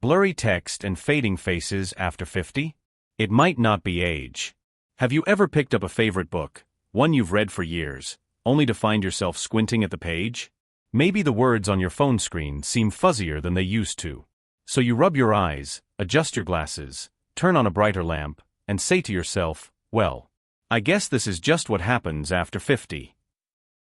Blurry text and fading faces after 50? It might not be age. Have you ever picked up a favorite book, one you've read for years, only to find yourself squinting at the page? Maybe the words on your phone screen seem fuzzier than they used to. So you rub your eyes, adjust your glasses, turn on a brighter lamp, and say to yourself, well, I guess this is just what happens after 50.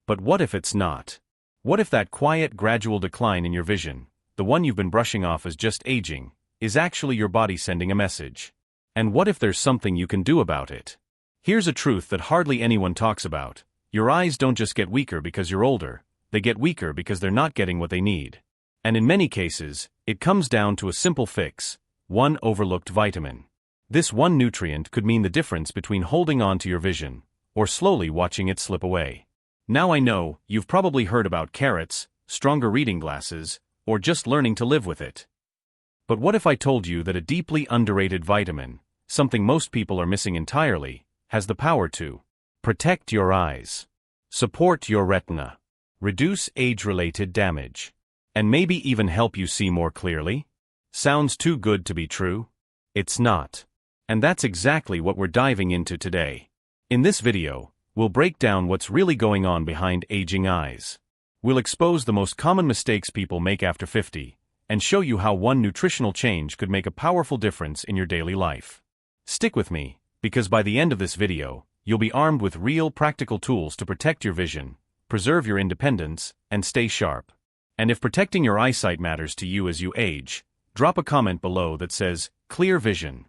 But what if it's not? What if that quiet, gradual decline in your vision, the one you've been brushing off as just aging, is actually your body sending a message? And what if there's something you can do about it? Here's a truth that hardly anyone talks about. Your eyes don't just get weaker because you're older, they get weaker because they're not getting what they need. And in many cases, it comes down to a simple fix: one overlooked vitamin. This one nutrient could mean the difference between holding on to your vision, or slowly watching it slip away. Now I know, you've probably heard about carrots, stronger reading glasses, or just learning to live with it. But what if I told you that a deeply underrated vitamin, something most people are missing entirely, has the power to protect your eyes, support your retina, reduce age-related damage, and maybe even help you see more clearly? Sounds too good to be true? It's not. And that's exactly what we're diving into today. In this video, we'll break down what's really going on behind aging eyes. We'll expose the most common mistakes people make after 50, and show you how one nutritional change could make a powerful difference in your daily life. Stick with me, because by the end of this video, you'll be armed with real practical tools to protect your vision, preserve your independence, and stay sharp. And if protecting your eyesight matters to you as you age, drop a comment below that says, "Clear vision."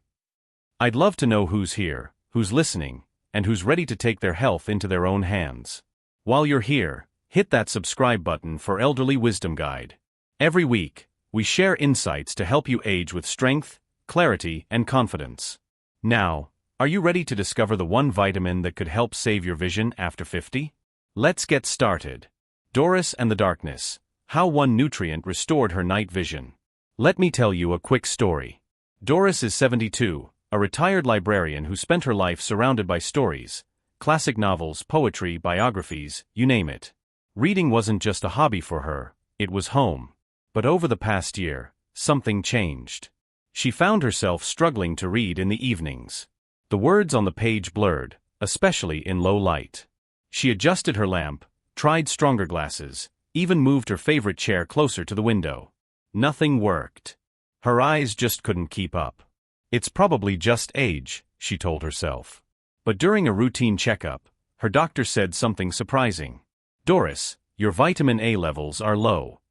I'd love to know who's here, who's listening, and who's ready to take their health into their own hands. While you're here, hit that subscribe button for Elderly Wisdom Guide. Every week, we share insights to help you age with strength, clarity, and confidence. Now, are you ready to discover the one vitamin that could help save your vision after 50? Let's get started. Doris and the Darkness: how one nutrient restored her night vision. Let me tell you a quick story. Doris is 72, a retired librarian who spent her life surrounded by stories, classic novels, poetry, biographies, you name it. Reading wasn't just a hobby for her, it was home. But over the past year, something changed. She found herself struggling to read in the evenings. The words on the page blurred, especially in low light. She adjusted her lamp, tried stronger glasses, even moved her favorite chair closer to the window. Nothing worked. Her eyes just couldn't keep up. It's probably just age, she told herself. But during a routine checkup, her doctor said something surprising. "Doris, your vitamin A levels are low."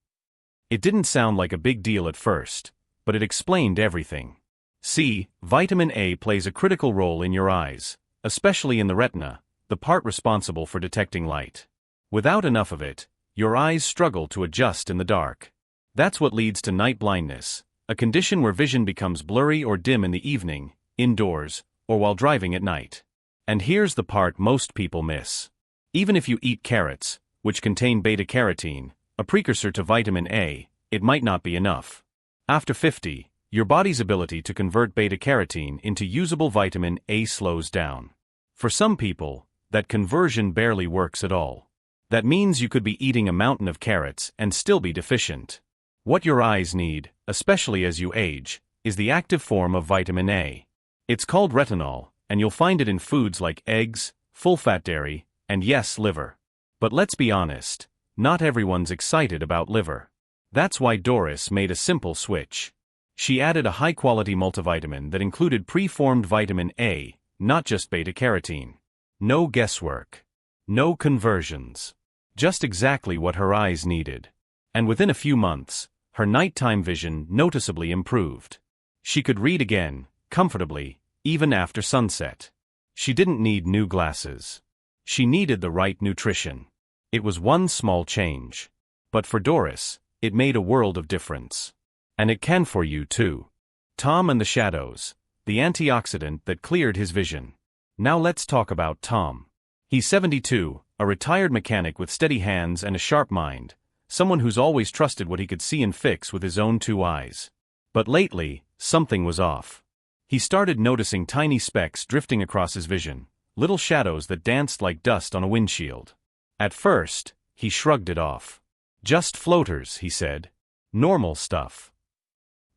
It didn't sound like a big deal at first, but it explained everything. See, vitamin A plays a critical role in your eyes, especially in the retina, the part responsible for detecting light. Without enough of it, your eyes struggle to adjust in the dark. That's what leads to night blindness, a condition where vision becomes blurry or dim in the evening, indoors, or while driving at night. And here's the part most people miss. Even if you eat carrots, which contain beta-carotene, a precursor to vitamin A, it might not be enough. After 50, your body's ability to convert beta-carotene into usable vitamin A slows down. For some people, that conversion barely works at all. That means you could be eating a mountain of carrots and still be deficient. What your eyes need, especially as you age, is the active form of vitamin A. It's called retinol, and you'll find it in foods like eggs, full-fat dairy, and yes, liver. But let's be honest, not everyone's excited about liver. That's why Doris made a simple switch. She added a high-quality multivitamin that included preformed vitamin A, not just beta-carotene. No guesswork. No conversions. Just exactly what her eyes needed. And within a few months, her nighttime vision noticeably improved. She could read again, comfortably, even after sunset. She didn't need new glasses. She needed the right nutrition. It was one small change. But for Doris, it made a world of difference. And it can for you too. Tom and the Shadows, the antioxidant that cleared his vision. Now let's talk about Tom. He's 72, a retired mechanic with steady hands and a sharp mind, someone who's always trusted what he could see and fix with his own two eyes. But lately, something was off. He started noticing tiny specks drifting across his vision, little shadows that danced like dust on a windshield. At first, he shrugged it off. Just floaters, he said. Normal stuff.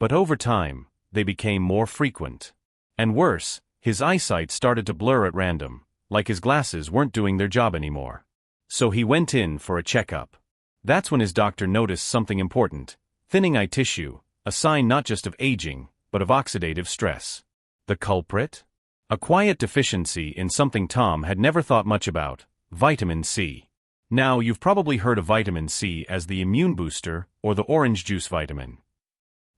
But over time, they became more frequent. And worse, his eyesight started to blur at random, like his glasses weren't doing their job anymore. So he went in for a checkup. That's when his doctor noticed something important: thinning eye tissue, a sign not just of aging, but of oxidative stress. The culprit? A quiet deficiency in something Tom had never thought much about: vitamin C. Now, you've probably heard of vitamin C as the immune booster or the orange juice vitamin.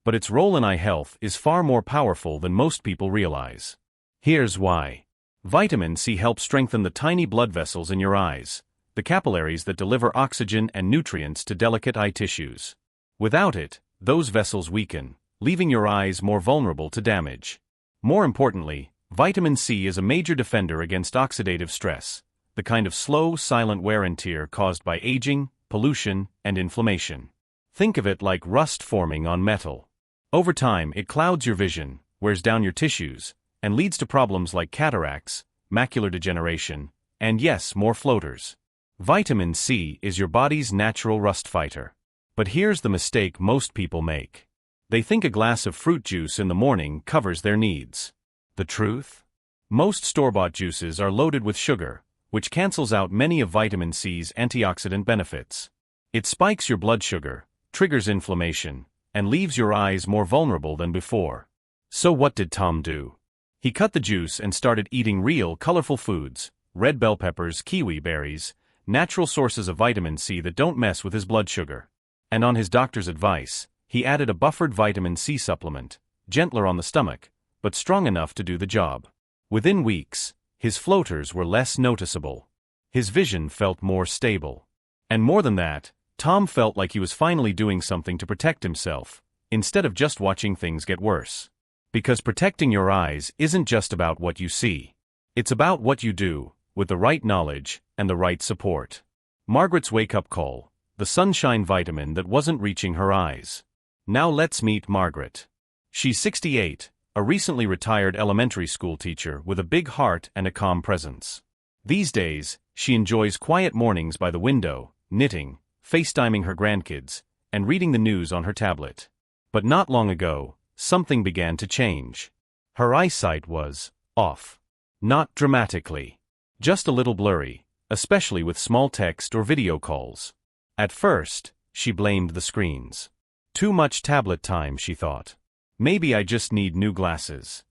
But its role in eye health is far more powerful than most people realize. Here's why. Vitamin C helps strengthen the tiny blood vessels in your eyes, the capillaries that deliver oxygen and nutrients to delicate eye tissues. Without it, those vessels weaken, leaving your eyes more vulnerable to damage. More importantly, vitamin C is a major defender against oxidative stress, the kind of slow, silent wear and tear caused by aging, pollution, and inflammation. Think of it like rust forming on metal. Over time, it clouds your vision, wears down your tissues, and leads to problems like cataracts, macular degeneration, and yes, more floaters. Vitamin C is your body's natural rust fighter. But here's the mistake most people make. They think a glass of fruit juice in the morning covers their needs. The truth? Most store-bought juices are loaded with sugar, which cancels out many of vitamin C's antioxidant benefits. It spikes your blood sugar, triggers inflammation, and leaves your eyes more vulnerable than before. So what did Tom do? He cut the juice and started eating real, colorful foods: red bell peppers, kiwi berries, natural sources of vitamin C that don't mess with his blood sugar. And on his doctor's advice, he added a buffered vitamin C supplement, gentler on the stomach, but strong enough to do the job. Within weeks, his floaters were less noticeable. His vision felt more stable. And more than that, Tom felt like he was finally doing something to protect himself, instead of just watching things get worse. Because protecting your eyes isn't just about what you see. It's about what you do, with the right knowledge and the right support. Margaret's wake-up call: the sunshine vitamin that wasn't reaching her eyes. Now let's meet Margaret. She's 68, a recently retired elementary school teacher with a big heart and a calm presence. These days, she enjoys quiet mornings by the window, knitting, FaceTiming her grandkids, and reading the news on her tablet. But not long ago, something began to change. Her eyesight was off. Not dramatically. Just a little blurry, especially with small text or video calls. At first, she blamed the screens. Too much tablet time, she thought. Maybe I just need new glasses.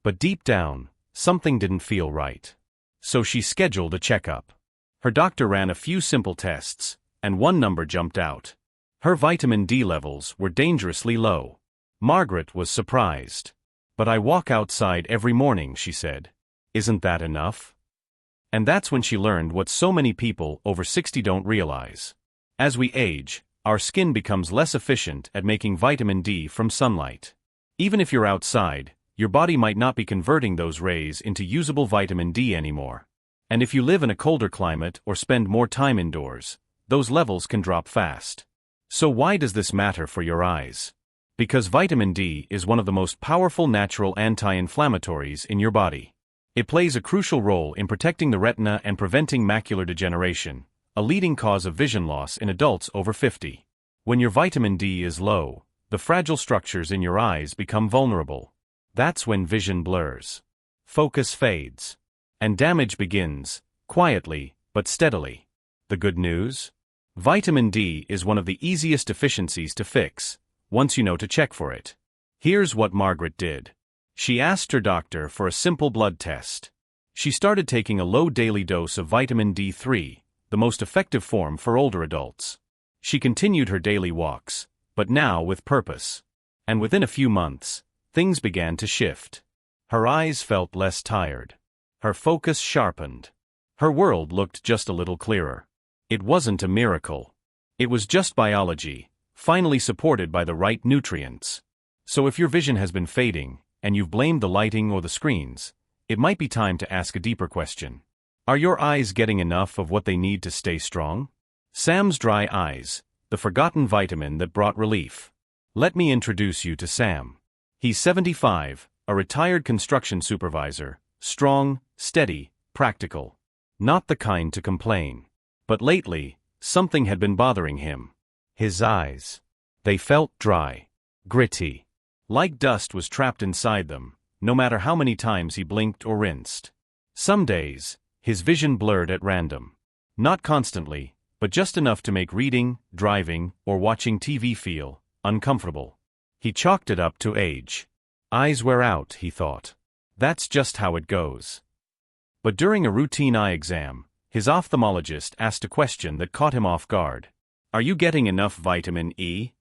But deep down, something didn't feel right. So she scheduled a checkup. Her doctor ran a few simple tests, and one number jumped out. Her vitamin D levels were dangerously low. Margaret was surprised. "But I walk outside every morning," she said. "Isn't that enough?" And that's when she learned what so many people over 60 don't realize. As we age, our skin becomes less efficient at making vitamin D from sunlight. Even if you're outside, your body might not be converting those rays into usable vitamin D anymore. And if you live in a colder climate or spend more time indoors, those levels can drop fast. So why does this matter for your eyes? Because vitamin D is one of the most powerful natural anti-inflammatories in your body. It plays a crucial role in protecting the retina and preventing macular degeneration, a leading cause of vision loss in adults over 50. When your vitamin D is low, the fragile structures in your eyes become vulnerable. That's when vision blurs. Focus fades. And damage begins, quietly, but steadily. The good news? Vitamin D is one of the easiest deficiencies to fix, once you know to check for it. Here's what Margaret did. She asked her doctor for a simple blood test. She started taking a low daily dose of vitamin D3, the most effective form for older adults. She continued her daily walks, but now with purpose. And within a few months, things began to shift. Her eyes felt less tired. Her focus sharpened. Her world looked just a little clearer. It wasn't a miracle. It was just biology, finally supported by the right nutrients. So if your vision has been fading, and you've blamed the lighting or the screens, it might be time to ask a deeper question. Are your eyes getting enough of what they need to stay strong? Sam's Dry Eyes, the forgotten vitamin that brought relief. Let me introduce you to Sam. He's 75, a retired construction supervisor, strong, steady, practical. Not the kind to complain. But lately, something had been bothering him. His eyes. They felt dry, gritty. Like dust was trapped inside them, no matter how many times he blinked or rinsed. Some days, his vision blurred at random. Not constantly, but just enough to make reading, driving, or watching TV feel uncomfortable. He chalked it up to age. Eyes wear out, he thought. That's just how it goes. But during a routine eye exam, his ophthalmologist asked a question that caught him off guard. Are you getting enough vitamin E?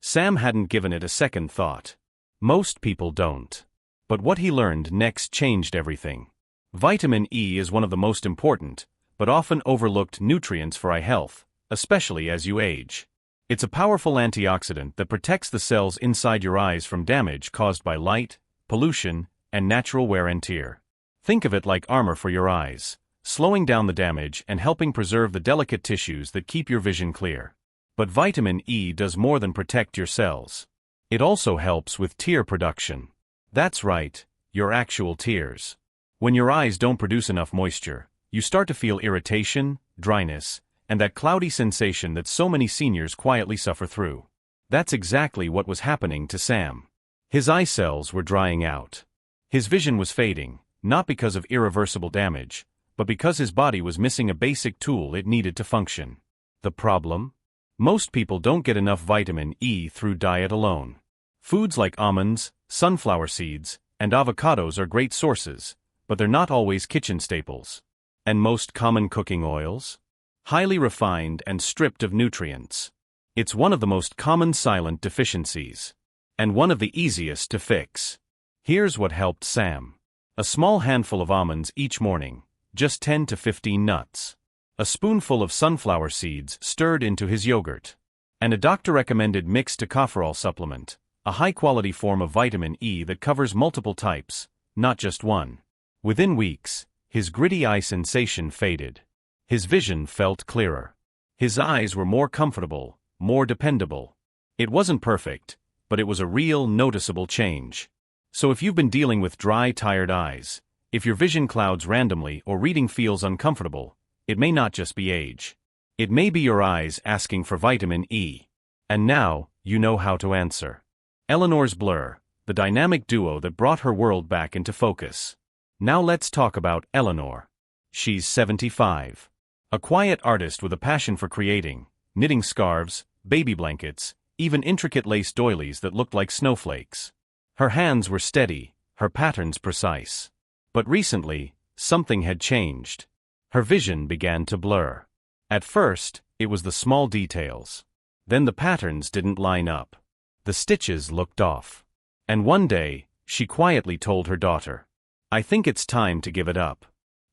Sam hadn't given it a second thought. Most people don't. But what he learned next changed everything. Vitamin E is one of the most important, but often overlooked nutrients for eye health, especially as you age. It's a powerful antioxidant that protects the cells inside your eyes from damage caused by light, pollution, and natural wear and tear. Think of it like armor for your eyes, slowing down the damage and helping preserve the delicate tissues that keep your vision clear. But vitamin E does more than protect your cells. It also helps with tear production. That's right, your actual tears. When your eyes don't produce enough moisture, you start to feel irritation, dryness, and that cloudy sensation that so many seniors quietly suffer through. That's exactly what was happening to Sam. His eye cells were drying out. His vision was fading, not because of irreversible damage, but because his body was missing a basic tool it needed to function. The problem? Most people don't get enough vitamin E through diet alone. Foods like almonds, sunflower seeds, and avocados are great sources, but they're not always kitchen staples. And most common cooking oils? Highly refined and stripped of nutrients. It's one of the most common silent deficiencies. And one of the easiest to fix. Here's what helped Sam. A small handful of almonds each morning, just 10 to 15 nuts. A spoonful of sunflower seeds stirred into his yogurt. And a doctor-recommended mixed tocopherol supplement, a high-quality form of vitamin E that covers multiple types, not just one. Within weeks, his gritty eye sensation faded. His vision felt clearer. His eyes were more comfortable, more dependable. It wasn't perfect, but it was a real, noticeable change. So if you've been dealing with dry, tired eyes, if your vision clouds randomly or reading feels uncomfortable, it may not just be age. It may be your eyes asking for vitamin E. And now, you know how to answer. Eleanor's blur, the dynamic duo that brought her world back into focus. Now let's talk about Eleanor. She's 75. A quiet artist with a passion for creating, knitting scarves, baby blankets, even intricate lace doilies that looked like snowflakes. Her hands were steady, her patterns precise. But recently, something had changed. Her vision began to blur. At first, it was the small details. Then the patterns didn't line up. The stitches looked off. And one day, she quietly told her daughter, "I think it's time to give it up.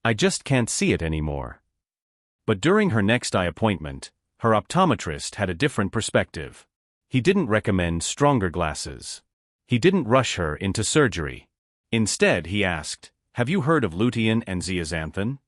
I just can't see it anymore." But during her next eye appointment, her optometrist had a different perspective. He didn't recommend stronger glasses. He didn't rush her into surgery. Instead, he asked, "Have you heard of lutein and zeaxanthin?"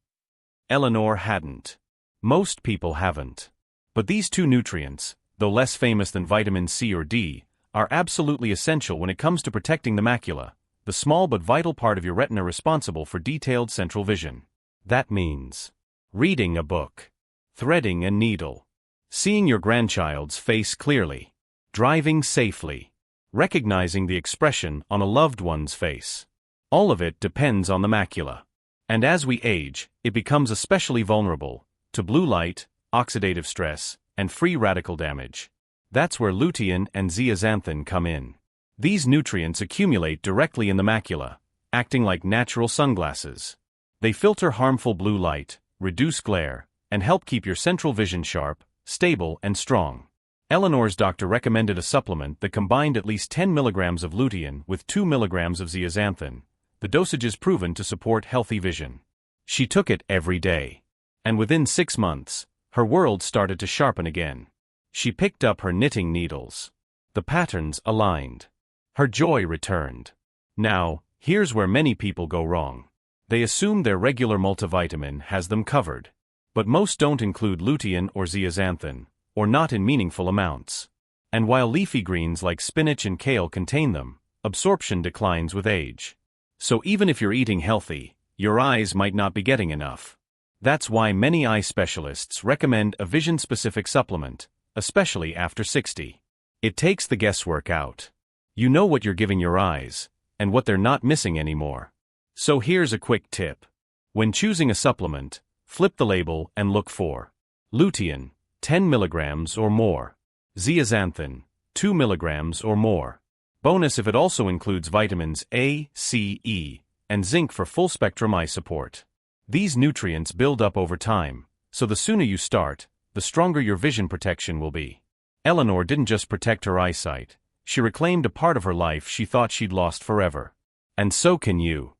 Eleanor hadn't. Most people haven't. But these two nutrients, though less famous than vitamin C or D, are absolutely essential when it comes to protecting the macula, the small but vital part of your retina responsible for detailed central vision. That means reading a book, threading a needle, seeing your grandchild's face clearly, driving safely, recognizing the expression on a loved one's face. All of it depends on the macula. And as we age, it becomes especially vulnerable to blue light, oxidative stress, and free radical damage. That's where lutein and zeaxanthin come in. These nutrients accumulate directly in the macula, acting like natural sunglasses. They filter harmful blue light, reduce glare, and help keep your central vision sharp, stable, and strong. Eleanor's doctor recommended a supplement that combined at least 10 milligrams of lutein with 2 milligrams of zeaxanthin. The dosage is proven to support healthy vision. She took it every day. And within 6 months, her world started to sharpen again. She picked up her knitting needles. The patterns aligned. Her joy returned. Now, here's where many people go wrong. They assume their regular multivitamin has them covered. But most don't include lutein or zeaxanthin, or not in meaningful amounts. And while leafy greens like spinach and kale contain them, absorption declines with age. So even if you're eating healthy, your eyes might not be getting enough. That's why many eye specialists recommend a vision-specific supplement, especially after 60. It takes the guesswork out. You know what you're giving your eyes, and what they're not missing anymore. So here's a quick tip. When choosing a supplement, flip the label and look for lutein, 10 milligrams or more. Zeaxanthin, 2 milligrams or more. Bonus if it also includes vitamins A, C, E, and zinc for full-spectrum eye support. These nutrients build up over time, so the sooner you start, the stronger your vision protection will be. Eleanor didn't just protect her eyesight, she reclaimed a part of her life she thought she'd lost forever. And so can you.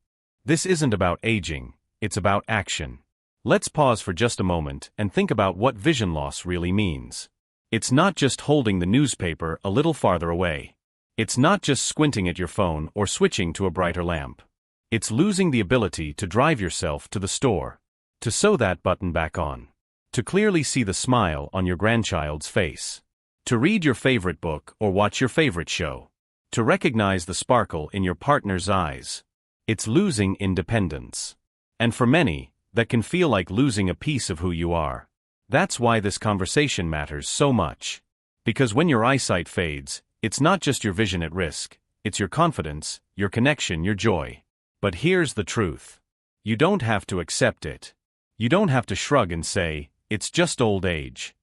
This isn't about aging, it's about action. Let's pause for just a moment and think about what vision loss really means. It's not just holding the newspaper a little farther away. It's not just squinting at your phone or switching to a brighter lamp. It's losing the ability to drive yourself to the store, to sew that button back on, to clearly see the smile on your grandchild's face, to read your favorite book or watch your favorite show, to recognize the sparkle in your partner's eyes. It's losing independence. And for many, that can feel like losing a piece of who you are. That's why this conversation matters so much. Because when your eyesight fades, it's not just your vision at risk, it's your confidence, your connection, your joy. But here's the truth. You don't have to accept it. You don't have to shrug and say, it's just old age.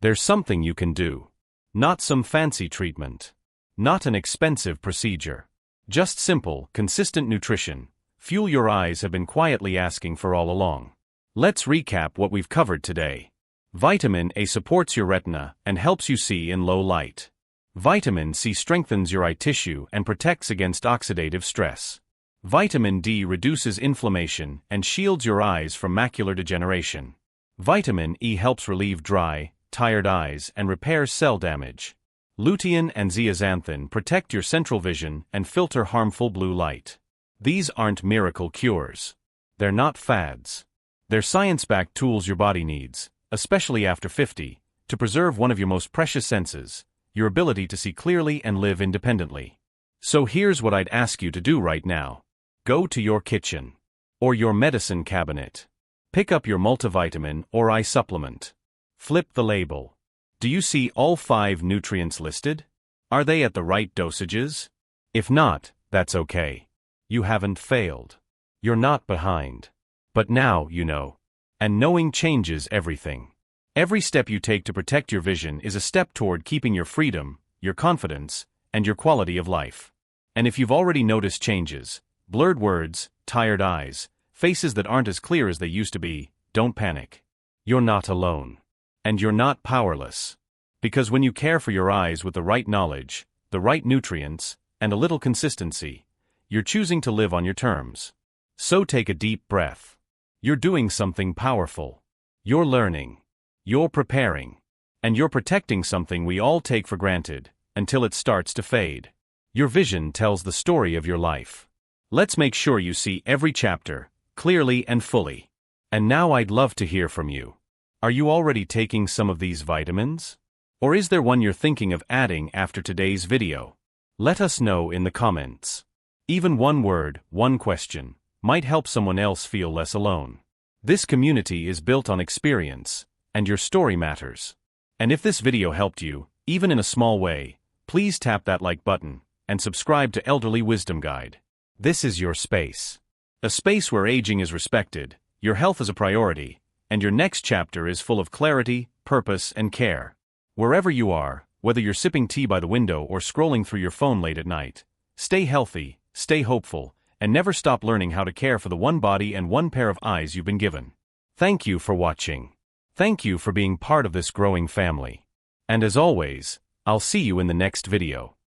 There's something you can do. Not some fancy treatment. Not an expensive procedure. Just simple, consistent nutrition. Fuel your eyes have been quietly asking for all along. Let's recap what we've covered today. Vitamin A supports your retina and helps you see in low light. Vitamin C strengthens your eye tissue and protects against oxidative stress. Vitamin D reduces inflammation and shields your eyes from macular degeneration. Vitamin E helps relieve dry, tired eyes and repairs cell damage. Lutein and zeaxanthin protect your central vision and filter harmful blue light. These aren't miracle cures. They're not fads. They're science-backed tools your body needs, especially after 50, to preserve one of your most precious senses, your ability to see clearly and live independently. So here's what I'd ask you to do right now. Go to your kitchen. Or your medicine cabinet. Pick up your multivitamin or eye supplement. Flip the label. Do you see all 5 nutrients listed? Are they at the right dosages? If not, that's okay. You haven't failed. You're not behind. But now you know. And knowing changes everything. Every step you take to protect your vision is a step toward keeping your freedom, your confidence, and your quality of life. And if you've already noticed changes, blurred words, tired eyes, faces that aren't as clear as they used to be, don't panic. You're not alone. And you're not powerless. Because when you care for your eyes with the right knowledge, the right nutrients, and a little consistency, you're choosing to live on your terms. So take a deep breath. You're doing something powerful. You're learning. You're preparing. And you're protecting something we all take for granted, until it starts to fade. Your vision tells the story of your life. Let's make sure you see every chapter, clearly and fully. And now I'd love to hear from you. Are you already taking some of these vitamins? Or is there one you're thinking of adding after today's video? Let us know in the comments. Even one word, one question, might help someone else feel less alone. This community is built on experience, and your story matters. And if this video helped you, even in a small way, please tap that like button, and subscribe to Elderly Wisdom Guide. This is your space. A space where aging is respected, your health is a priority, and your next chapter is full of clarity, purpose, and care. Wherever you are, whether you're sipping tea by the window or scrolling through your phone late at night, stay healthy, stay hopeful, and never stop learning how to care for the one body and one pair of eyes you've been given. Thank you for watching. Thank you for being part of this growing family. And as always, I'll see you in the next video.